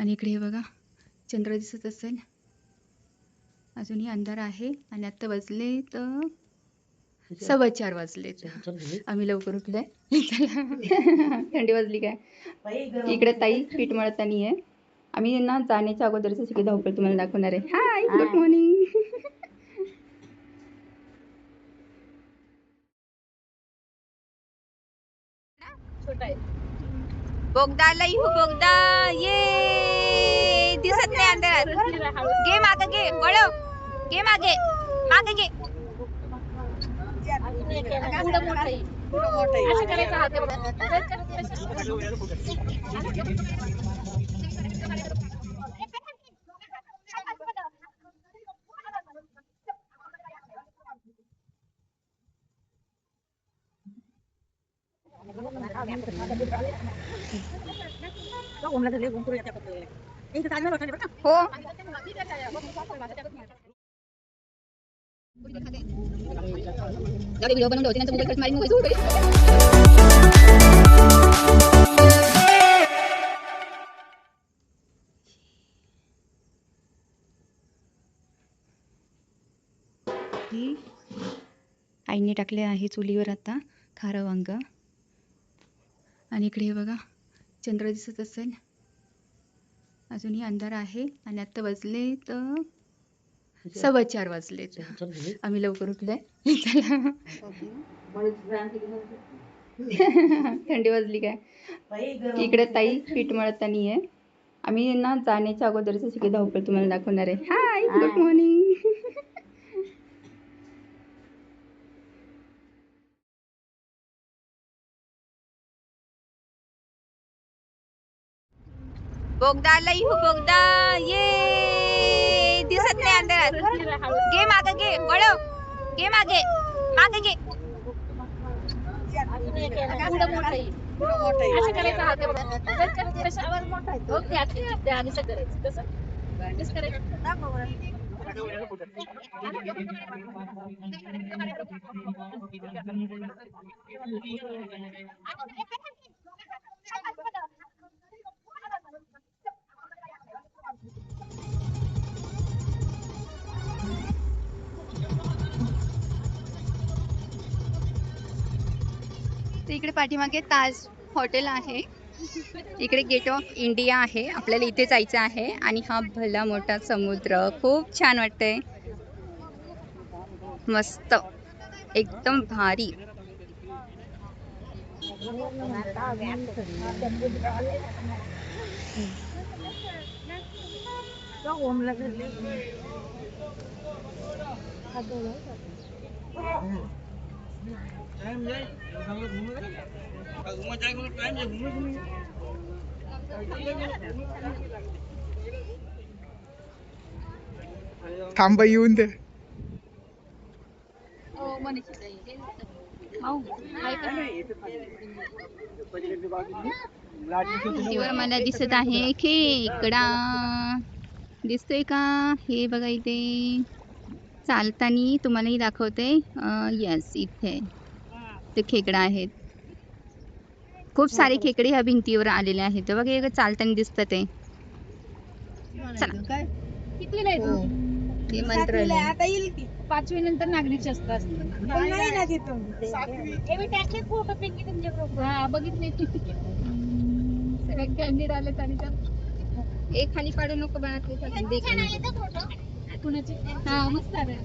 आणि इकडे हे बघा चंद्र दिसत असेल. अजूनही अंधार आहे आणि आता वाजले तर 4:15 वाजलेत. आम्ही लवकर उठलोय. थंडी वाजली काय. इकडे ताई पीठ मळतानी आहे. आम्ही ना जाण्याच्या अगोदरच सगळी धावपळ तुम्हाला दाखवणार आहे. हाय, गुड मॉर्निंग. बोगदा लई हो बोगदा ये दिसत नाही अंधारात. घे मागे घे वळव. घे मागे मागे घे. हो व्हिडिओ बनवून ठेवते नंतर मोबाईल खर्च मारीन आईने टाकले आहे चुलीवर आता खारं वांग. आणि इकडे हे बघा चंद्र दिसत असेल. अजूनही अंधार आहे आणि आता वाजले तर 4:15 वाजलेत. आम्ही लवकर उठलोय. थंडी वाजली काय. इकडे ताई पीठ मळतानी आहे. आम्ही ना जाण्याच्या अगोदरच सगळी धावपळ तुम्हाला दाखवणार आहे. हाय, गुड मॉर्निंग. बोगदा लई हो बोगदा ये दिसत नाही अंधारात. घे मागे घे वळव. घे मागे मागे घे. इकडे पाठीमागे ताज हॉटेल आहे. इकडे गेट ऑफ इंडिया आहे. आपल्याला इथे जायचं आहे. आणि हा भला मोठा समुद्र खूप छान वाटतंय. मस्त एकदम भारी. थांब येऊन दे. मला दिसत आहे खेकडा दिसतोय का. हे बघा इथे चालतानी तुम्हालाही दाखवते. यस इथे ते खेकडा आहेत. खूप सारे खेकडे ह्या भिंतीवर आलेले आहेत. बघा हे चालताना दिसतात ते. चला हे मंत्रालय आता येईल की 5वी नंतर नागरिक असतात. बघितले कॅन्डिड आले आणि एक खाली काढू नको कुणाची. हा मस्त आहे.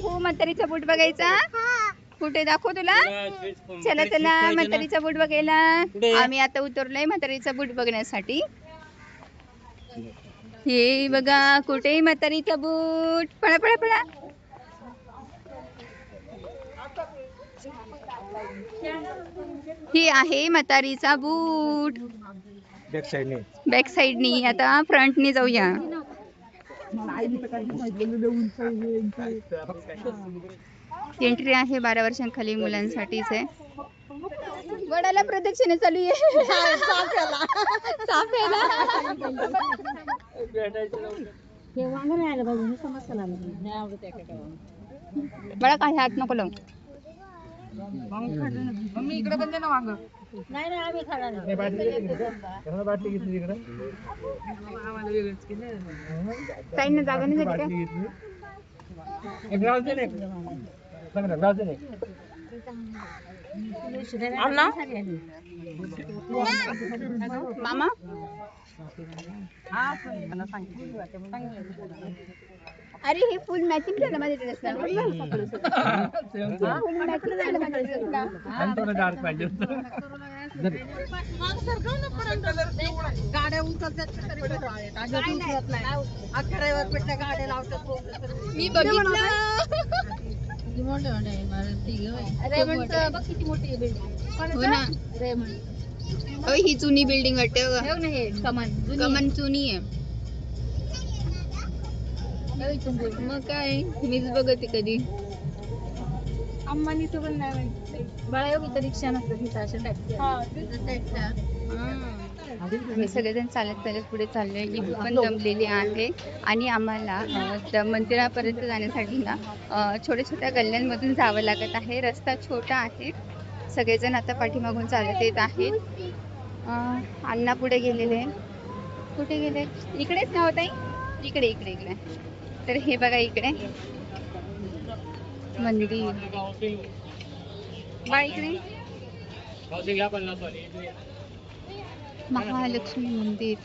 हो म्हातारीचा बूट बघायचा. कुठे दाखव तुला? चला चला म्हातारीचा बूट बघायला. आम्ही आता उतरलोय म्हातारीचा बूट बघण्यासाठी. हे बघा कुठे म्हातारीचा बूट. पळा पळा पळा. ही आहे म्हातारीचा बूट. बॅक साइडनी. आता फ्रंटनी जाऊया. एंट्री आहे 12 वर्षांखाली मुलांसाठीच आहे. वडाला प्रदक्षिणा चालू आहे. बळा काही हात नको लावू. इकडे पण दे ना वांग. ताईंना जागा नाही झाली मामा. अरे हे फुल मॅचिंग झालं माझ्या ड्रेसला. फुल मॅचिंग झालं माझ्या ड्रेसला. गाड्या उचलतात गाड्या लावतात. मी बघितलं. रेमंडचं बघ किती मोठी बिल्डिंग. हो ना. ही जुनी बिल्डिंग वाटते. हे कमान कमन जुनी आहे. मग काय मीच बघते कधी. अंबानीचं पण नाही माहिती. बाळा योगी रिक्षा नसतं तिथं अशा टाईपच्या. आम्ही सगळेजण चालत चालत पुढे चाललोय. ही पण जमलेली आहे आणि आम्हाला त्या मंदिरापर्यंत जाण्यासाठी ना छोट्या छोट्या गल्ल्यांमधून जावं लागत आहे. रस्ता छोटा आहे. सगळेजण आता पाठीमागून चालत येत आहेत. अण्णा पुढे गेलेले. कुठे गेले? इकडेच ना होता. इकडे इकडे इकडे. तर हे बघा इकडे मंदिर. बा इकडे महालक्ष्मी मंदिर.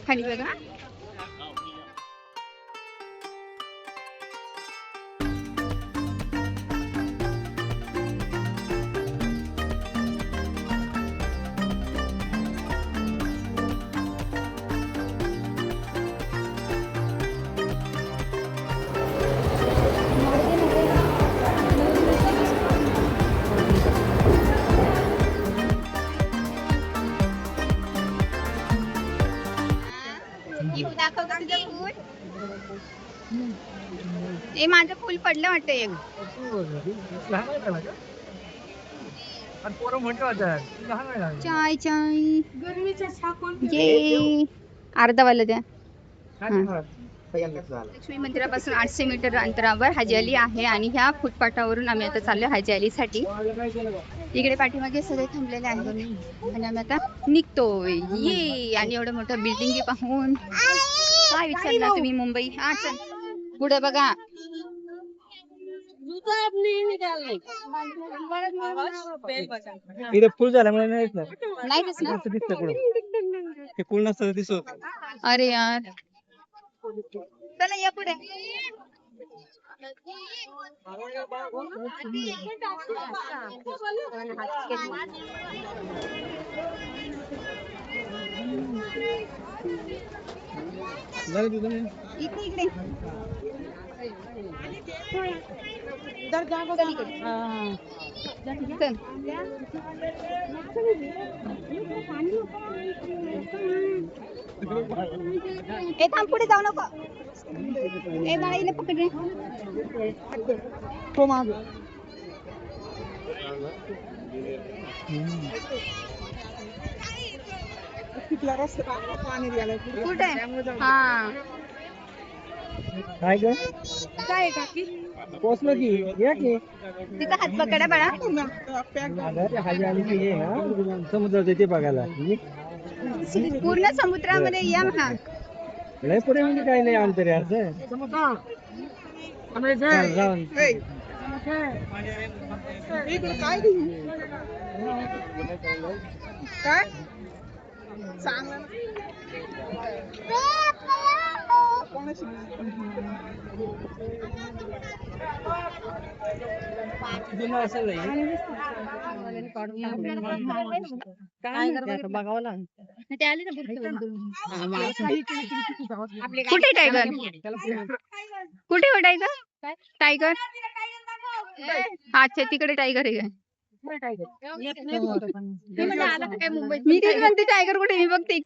खाली बघा. ए माझं फुल पडलं वाटतं एक. चाय चाय ये अर्धा वाला द्या. लक्ष्मी मंदिरापासून 800 मीटर अंतरावर हाजी अली आहे आणि ह्या फुटपाथावरून आम्ही आता चाललो हाजी अलीसाठी. इकडे पाठीमागे सगळे थांबलेले आहेत आणि आम्ही आता निघतोय. ये आणि एवढं मोठं बिल्डिंग पाहून काय विचारला तुम्ही मुंबई. हा चल पुढे बघा. इथे फुल झाल्यामुळे नाही नाही दिसणार. हे फुल नसतं दिसत. अरे यार चला या पुढे. इकडे इकडे. चल. ए थांब पुढे जाऊ नको. ए बाळाईला पकड रे. तो माग. कुठे? हा काय ग? काय काकी पोचलो की या की. तिचा हात पकडा बाळा. हाजी आली ये समुद्रात ते बघायला. पूर्ण समुद्रामध्ये या म्हणा. लय पुढे म्हणजे काय नाही अंतर आहे असं. जाऊन काय जुनं असेल हे. बघावं लागेल. ते आले ना भरपूर. कुठे टायगर कुठे हो टायगर टायगर अच्छा तिकडे टायगर आहे काय मी म्हणलं आला तर काय मुंबईत मी तेच म्हणते टायगर कुठे मी बघते